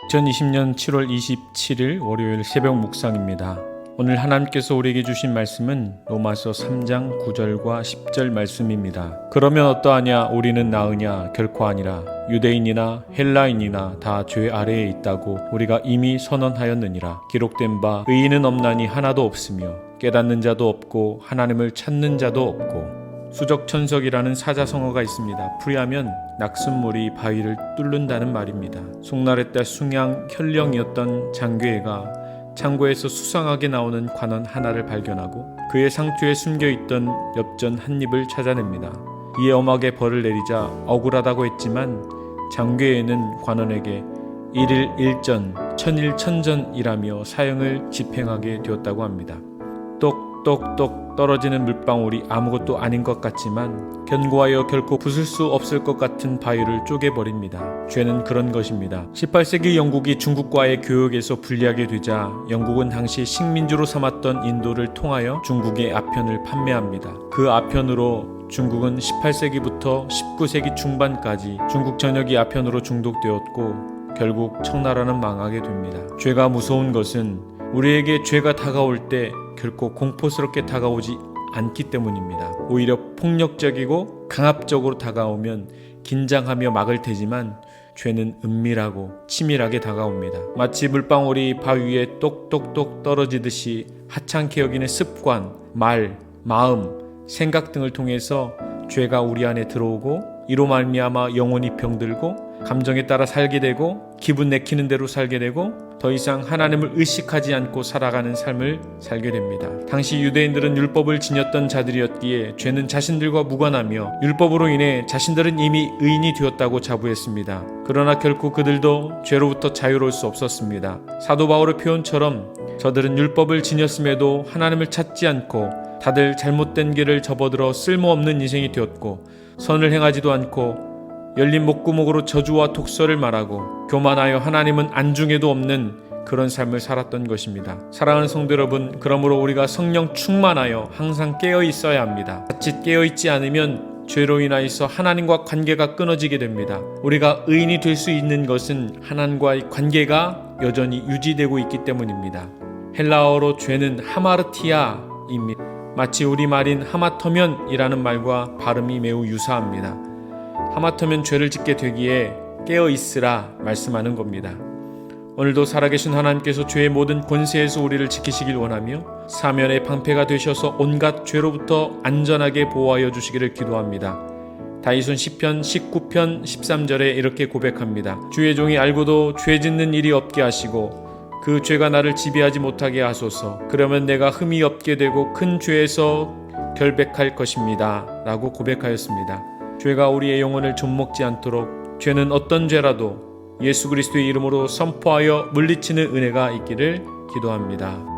2020년 7월 27일 월요일 새벽 묵상입니다. 오늘 하나님께서 우리에게 주신 말씀은 로마서 3장 9절과 10절 말씀입니다. 그러면 어떠하냐? 우리는 나으냐? 결코 아니라. 유대인이나 헬라인이나 다 죄 아래에 있다고 우리가 이미 선언하였느니라. 기록된 바 의인은 없나니 하나도 없으며 깨닫는 자도 없고 하나님을 찾는 자도 없고. 수적천석이라는 사자성어가 있습니다. 풀이하면 낙숫물이 바위를 뚫는다는 말입니다. 송나라 때 숭양 현령이었던 장괴가 창고에서 수상하게 나오는 관원 하나를 발견하고 그의 상투에 숨겨있던 엽전 한 입을 찾아냅니다. 이에 엄하게 벌을 내리자 억울하다고 했지만 장괴에는 관원에게 일일 일전, 천일 천전이라며 사형을 집행하게 되었다고 합니다. 똑똑똑 떨어지는 물방울이 아무것도 아닌 것 같지만 견고하여 결코 부술 수 없을 것 같은 바위를 쪼개버립니다. 죄는 그런 것입니다. 18세기 영국이 중국과의 교역에서 불리하게 되자 영국은 당시 식민지로 삼았던 인도를 통하여 중국의 아편을 판매합니다. 그 아편으로 중국은 18세기부터 19세기 중반까지 중국 전역이 아편으로 중독되었고 결국 청나라는 망하게 됩니다. 죄가 무서운 것은 우리에게 죄가 다가올 때 결코 공포스럽게 다가오지 않기 때문입니다. 오히려 폭력적이고 강압적으로 다가오면 긴장하며 막을 테지만 죄는 은밀하고 치밀하게 다가옵니다. 마치 물방울이 바위 위에 똑똑똑 떨어지듯이 하찮게 여기는 습관, 말, 마음, 생각 등을 통해서 죄가 우리 안에 들어오고 이로 말미암아 영혼이 병들고 감정에 따라 살게 되고 기분 내키는 대로 살게 되고 더 이상 하나님을 의식하지 않고 살아가는 삶을 살게 됩니다. 당시 유대인들은 율법을 지녔던 자들이었기에 죄는 자신들과 무관하며 율법으로 인해 자신들은 이미 의인이 되었다고 자부했습니다. 그러나 결코 그들도 죄로부터 자유로울 수 없었습니다. 사도 바울의 표현처럼 저들은 율법을 지녔음에도 하나님을 찾지 않고 다들 잘못된 길을 접어들어 쓸모없는 인생이 되었고 선을 행하지도 않고 열린 목구멍으로 저주와 독설을 말하고 교만하여 하나님은 안중에도 없는 그런 삶을 살았던 것입니다. 사랑하는 성도 여러분, 그러므로 우리가 성령 충만하여 항상 깨어 있어야 합니다. 자칫 깨어 있지 않으면 죄로 인하여서 하나님과 관계가 끊어지게 됩니다. 우리가 의인이 될 수 있는 것은 하나님과의 관계가 여전히 유지되고 있기 때문입니다. 헬라어로 죄는 하마르티아입니다. 마치 우리말인 하마터면이라는 말과 발음이 매우 유사합니다. 하마터면 죄를 짓게 되기에 깨어있으라 말씀하는 겁니다. 오늘도 살아계신 하나님께서 죄의 모든 권세에서 우리를 지키시길 원하며 사면의 방패가 되셔서 온갖 죄로부터 안전하게 보호하여 주시기를 기도합니다. 다윗은 시편 19편 13절에 이렇게 고백합니다. 주의 종이 알고도 죄 짓는 일이 없게 하시고 그 죄가 나를 지배하지 못하게 하소서. 그러면 내가 흠이 없게 되고 큰 죄에서 결백할 것입니다 라고 고백하였습니다. 죄가 우리의 영혼을 좀먹지 않도록 죄는 어떤 죄라도 예수 그리스도의 이름으로 선포하여 물리치는 은혜가 있기를 기도합니다.